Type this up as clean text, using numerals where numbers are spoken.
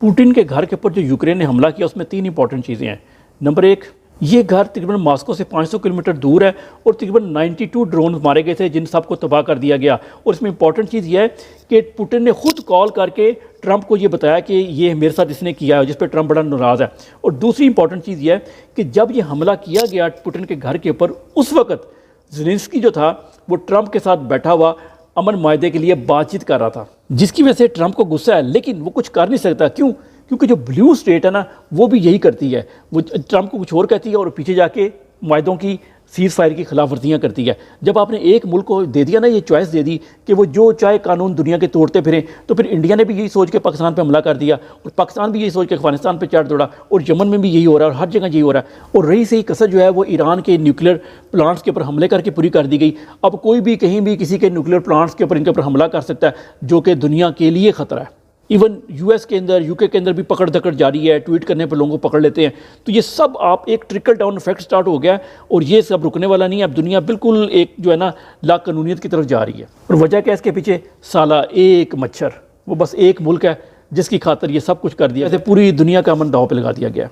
Putin के घर के ऊपर जो यूक्रेन ने हमला किया उसमें 3 इंपॉर्टेंट चीज़ें हैं। नंबर 1, ये घर तकरीबन मॉस्को से 500 किलोमीटर दूर है और तकरीबन 92 ड्रोन मारे गए थे जिन सबको तबाह कर दिया गया। और इसमें इंपॉर्टेंट चीज़ यह है कि पुतिन ने खुद कॉल करके ट्रंप को ये बताया कि ये मेरे साथ इसने किया है, जिस पर ट्रंप बड़ा नाराज़ है। और दूसरी इंपॉर्टेंट चीज़ यह है कि जब ये हमला किया गया पुतिन के घर के ऊपर, उस वक्त ज़ेलेंस्की जो था वो ट्रंप के साथ बैठा हुआ अमन मायदे के लिए बातचीत कर रहा था, जिसकी वजह से ट्रंप को गुस्सा है, लेकिन वो कुछ कर नहीं सकता। क्यों? क्योंकि जो ब्लू स्टेट है ना वो भी यही करती है, वो ट्रंप को कुछ और कहती है और पीछे जाके मायदों की सीज फायर की खिलाफ वर्जियाँ करती है। जब आपने एक मुल्क को दे दिया ना ये चॉइस दे दी कि वो जो चाहे कानून दुनिया के तोड़ते फिरें, तो फिर इंडिया ने भी यही सोच के पाकिस्तान पे हमला कर दिया और पाकिस्तान भी यही सोच के अफगानिस्तान पे चढ़ दौड़ा और यमन में भी यही हो रहा है और हर जगह यही हो रहा है। और रही सही कसर जो है वो ईरान के न्यूक्लियर प्लांट्स के ऊपर हमले करके पूरी कर दी गई। अब कोई भी कहीं भी किसी के न्यूक्लियर प्लांट्स के ऊपर इनके ऊपर हमला कर सकता है, जो कि दुनिया के लिए ख़तरा है। इवन यूएस के अंदर, यूके के अंदर भी पकड़ धकड़ जारी है, ट्वीट करने पर लोगों को पकड़ लेते हैं। तो ये सब आप एक ट्रिकल डाउन इफेक्ट स्टार्ट हो गया है और ये सब रुकने वाला नहीं है। अब दुनिया बिल्कुल एक जो है ना लाकानूनियत की तरफ जा रही है। और वजह क्या है इसके पीछे? साला एक मच्छर, वो बस एक मुल्क है जिसकी खातर ये सब कुछ कर दिया, ऐसे पूरी दुनिया का अमन दांव पे लगा दिया गया।